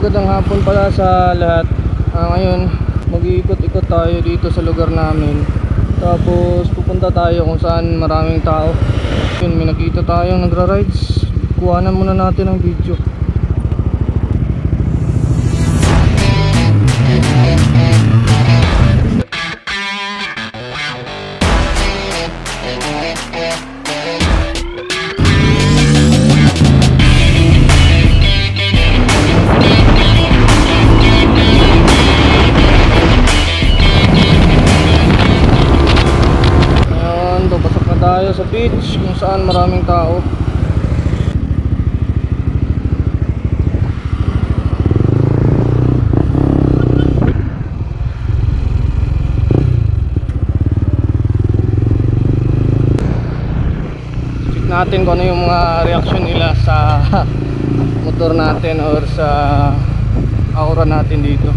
magandang hapon pala sa lahat. Ngayon mag-iikot-ikot tayo dito sa lugar namin. Tapos pupunta tayo kung saan maraming tao. Yun, may nakita tayong nagra-rides. Kuhanan muna natin ang video. Tayo sa beach kung saan maraming tao. Check natin kung ano yung mga reaction nila sa motor natin or sa aura natin dito.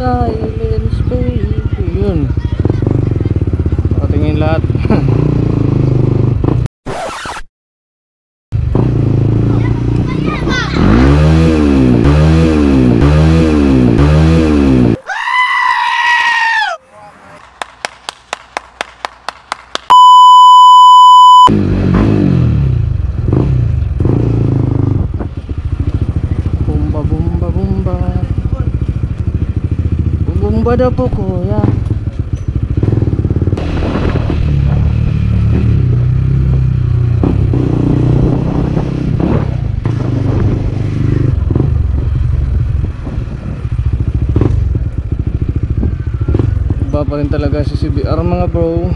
Silence baby. Yun, patingin lahat. Bumba bumba bumba bumba daw po kuya. Iba pa rin talaga si CBR mga bro.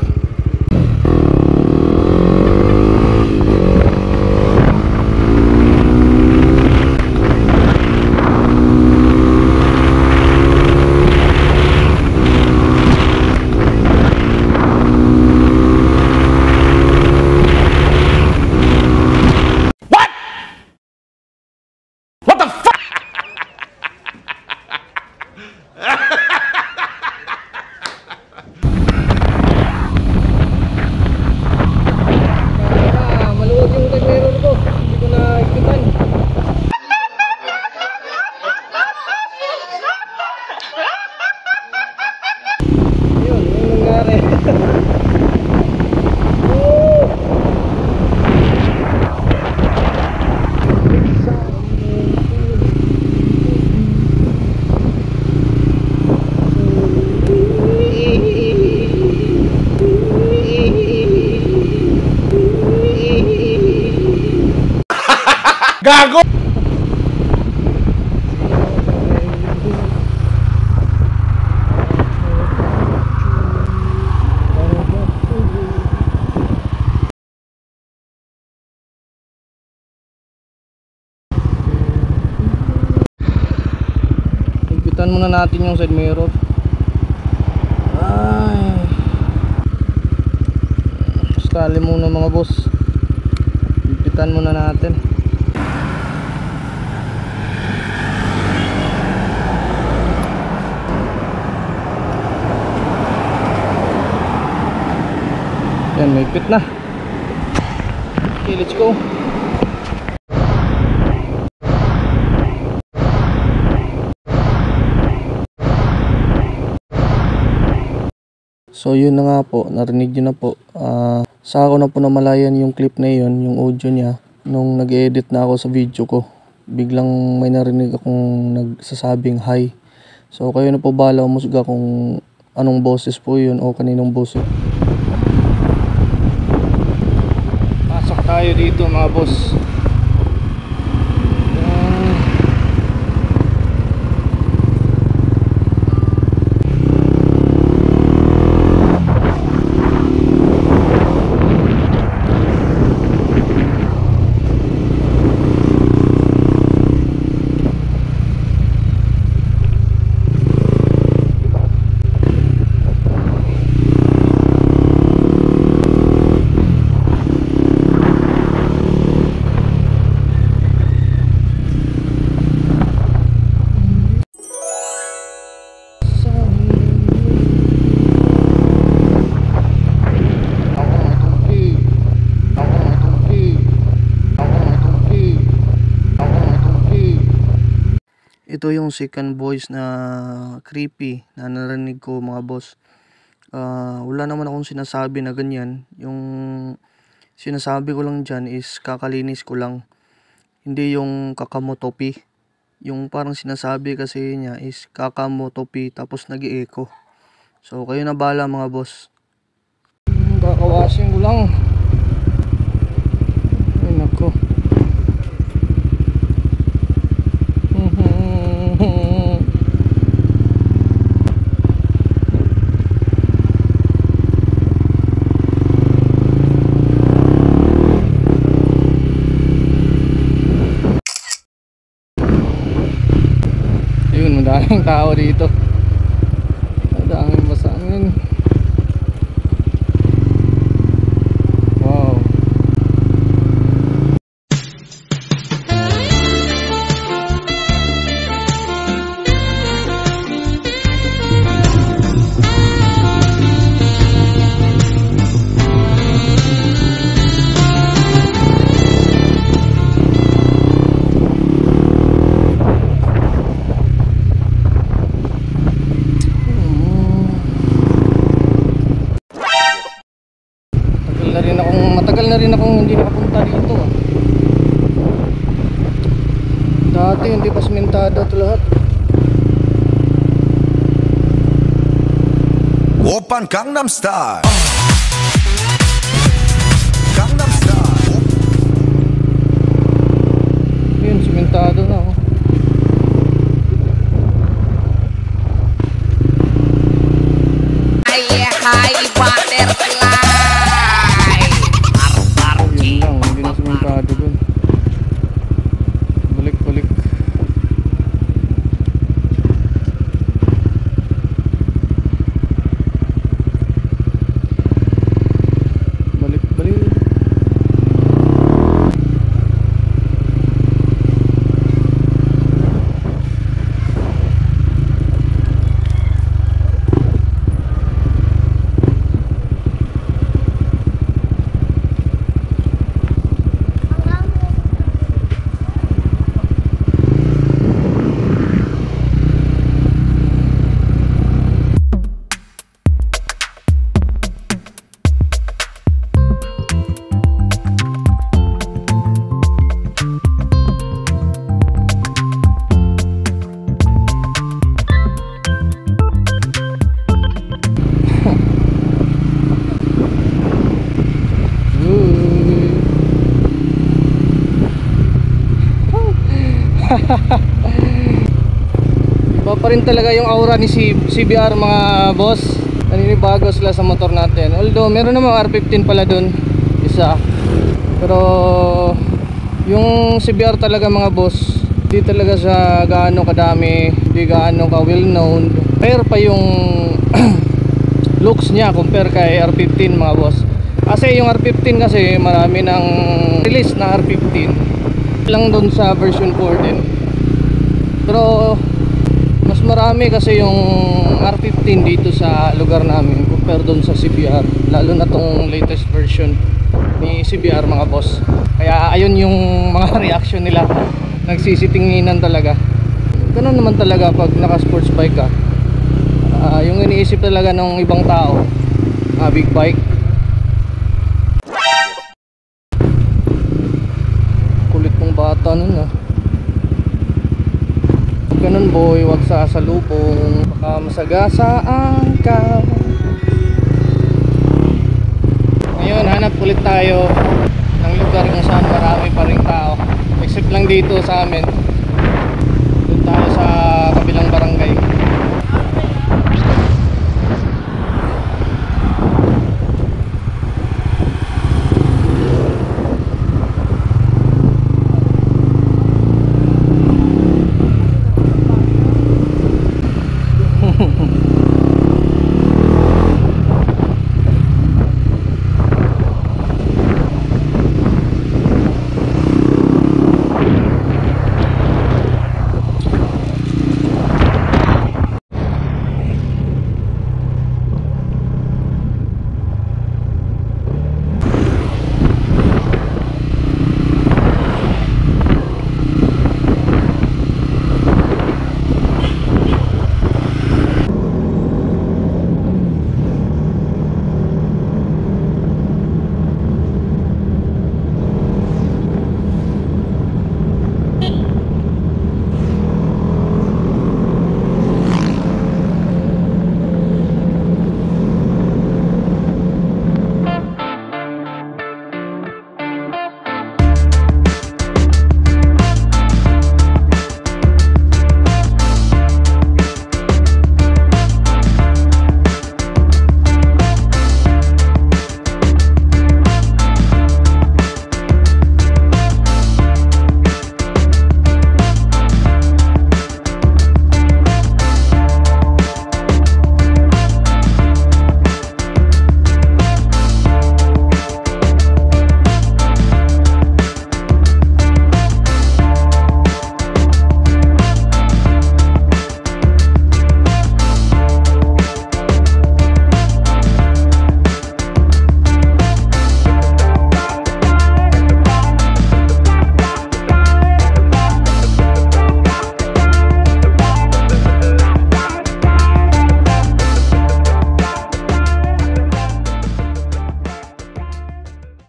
muna natin yung side mirror. Ay, skali muna mga boss. Pipitan muna natin. Yan, may pit na. Okay, let's go. So yun na nga po, narinig nyo na po. Saka ko na po namalayan yung clip na yun, yung audio niya. Nung nag-edit na ako sa video ko, biglang may narinig akong nagsasabing hi. So kayo na po bahala umusga kung anong boses po yun o kaninong boses. Pasok tayo dito mga boss. Ito yung second voice na creepy na narinig ko mga boss. Wala naman akong sinasabi na ganyan. Yung sinasabi ko lang dyan is kakalinis ko lang. Hindi yung kakamotopi. Yung parang sinasabi kasi niya is kakamotopi tapos nag-i-echo. So kayo na bahala mga boss. Kakawasin ko lang. Ay nako. Madaming tao dito. Madaming masangin. Wow. Matagal na rin akong hindi nakapunta dito. Dati hindi pa sementado ito lahat. Oppan Gangnam Style. Gangnam Style. Yun, sementado na oh. Hi, butterfly. Balik-balik. Balik-balik. Iba pa rin talaga yung aura ni CBR mga boss. Naninibago sila sa motor natin. Although meron namang R15 pala dun isa. Pero yung CBR talaga mga boss, Hindi talaga siya gaano kadami, hindi gaano ka well known. Rare pa yung looks niya compare kay R15 mga boss. Kasi yung R15 kasi marami ng release na R15 lang doon sa version 4 din. Pero mas marami kasi yung R15 dito sa lugar namin compare doon sa CBR, lalo na tong latest version ni CBR mga boss. Kaya ayun yung mga reaction nila, nagsisitinginan talaga. Ganun naman talaga pag naka sports bike ka. Yung iniisip talaga ng ibang tao, big bike. Kulit ng bata nun ganun boy, wag sasalubong, baka masagasaan ka. Ngayon hanap ulit tayo ng lugar kung saan marami pa ring tao, except lang dito sa amin. Doon tayo sa